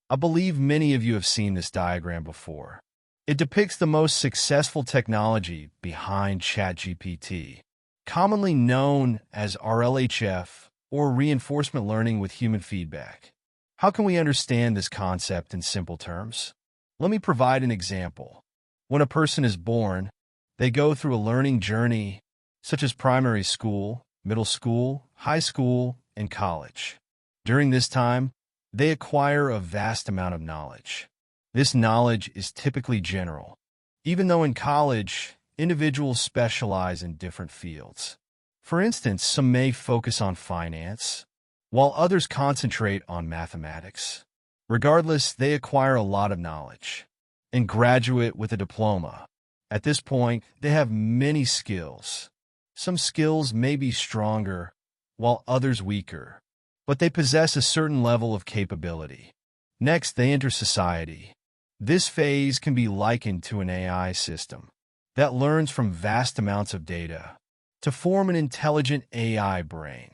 I believe many of you have seen this diagram before. It depicts the most successful technology behind ChatGPT, commonly known as RLHF or reinforcement learning with human feedback. How can we understand this concept in simple terms? Let me provide an example. When a person is born, they go through a learning journey such as primary school, middle school, high school, and college. During this time, they acquire a vast amount of knowledge. This knowledge is typically general, even though in college, individuals specialize in different fields. For instance, some may focus on finance, while others concentrate on mathematics. Regardless, they acquire a lot of knowledge and graduate with a diploma. At this point, they have many skills. Some skills may be stronger, while others weaker, but they possess a certain level of capability. Next, they enter society. This phase can be likened to an AI system that learns from vast amounts of data to form an intelligent AI brain.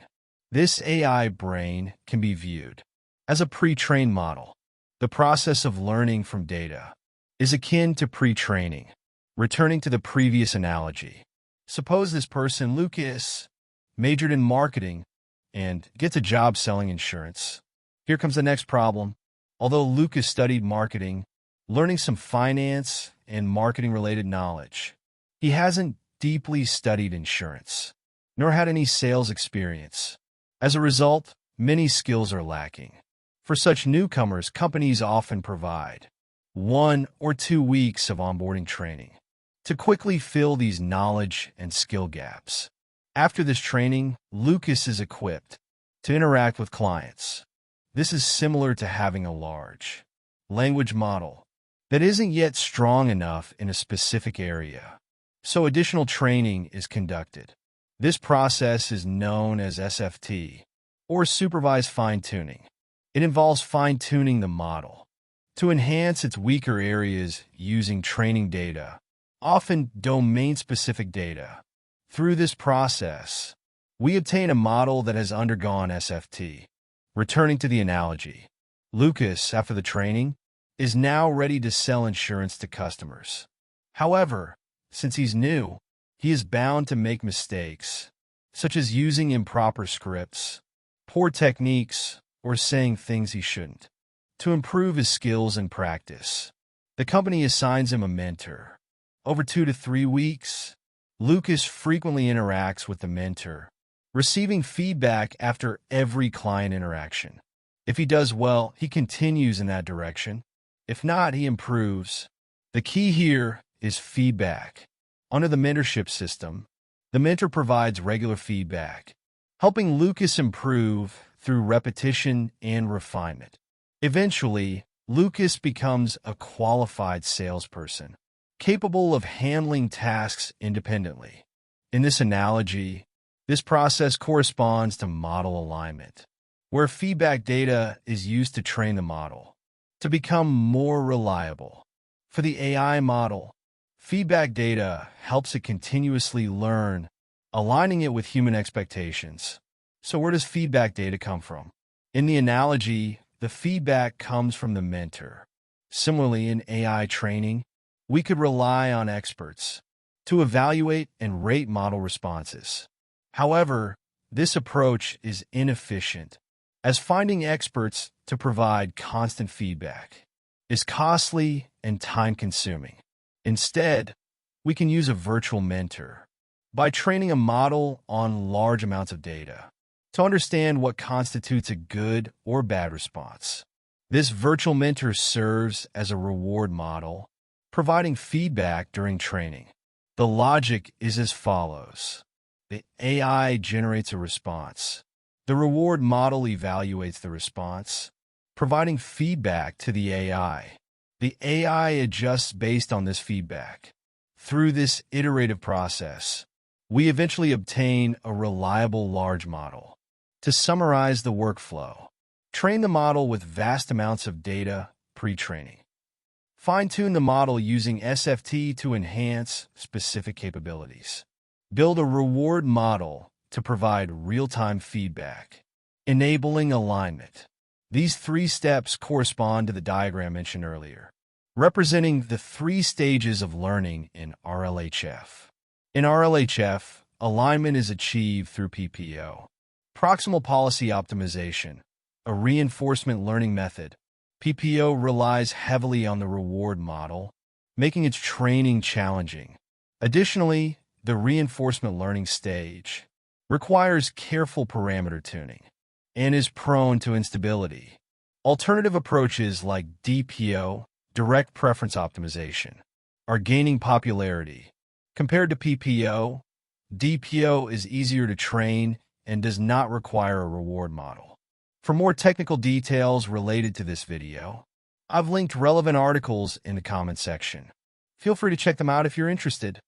This AI brain can be viewed as a pre-trained model. The process of learning from data is akin to pre-training. Returning to the previous analogy, suppose this person, Lucas, majored in marketing and gets a job selling insurance. Here comes the next problem. Although Lucas studied marketing, learning some finance and marketing-related knowledge, he hasn't deeply studied insurance, nor had any sales experience. As a result, many skills are lacking. For such newcomers, companies often provide 1 or 2 weeks of onboarding training to quickly fill these knowledge and skill gaps. After this training, Lucas is equipped to interact with clients. This is similar to having a large language model that isn't yet strong enough in a specific area, so additional training is conducted. This process is known as SFT, or supervised fine-tuning. It involves fine-tuning the model to enhance its weaker areas using training data, often domain-specific data. Through this process, we obtain a model that has undergone SFT. Returning to the analogy, Lucas, after the training, is now ready to sell insurance to customers. However, since he's new, he is bound to make mistakes, such as using improper scripts, poor techniques, or saying things he shouldn't. To improve his skills and practice, the company assigns him a mentor. Over 2 to 3 weeks, Lucas frequently interacts with the mentor, receiving feedback after every client interaction. If he does well, he continues in that direction. If not, he improves. The key here is feedback. Under the mentorship system, the mentor provides regular feedback, helping Lucas improve through repetition and refinement. Eventually, Lucas becomes a qualified salesperson, capable of handling tasks independently. In this analogy, this process corresponds to model alignment, where feedback data is used to train the model to become more reliable. For the AI model, feedback data helps it continuously learn, aligning it with human expectations. So where does feedback data come from? In the analogy, the feedback comes from the mentor. Similarly, in AI training, we could rely on experts to evaluate and rate model responses. However, this approach is inefficient, as finding experts to provide constant feedback is costly and time-consuming. Instead, we can use a virtual mentor by training a model on large amounts of data to understand what constitutes a good or bad response. This virtual mentor serves as a reward model, providing feedback during training. The logic is as follows. The AI generates a response. The reward model evaluates the response, providing feedback to the AI. The AI adjusts based on this feedback. Through this iterative process, we eventually obtain a reliable large model. To summarize the workflow, train the model with vast amounts of data pre-training. Fine-tune the model using SFT to enhance specific capabilities. Build a reward model to provide real-time feedback, enabling alignment. These 3 steps correspond to the diagram mentioned earlier, representing the 3 stages of learning in RLHF. In RLHF, alignment is achieved through PPO, proximal policy optimization, a reinforcement learning method. PPO relies heavily on the reward model, making its training challenging. Additionally, the reinforcement learning stage requires careful parameter tuning and is prone to instability. Alternative approaches like DPO, direct preference optimization, are gaining popularity. Compared to PPO, DPO is easier to train and does not require a reward model. For more technical details related to this video, I've linked relevant articles in the comment section. Feel free to check them out if you're interested.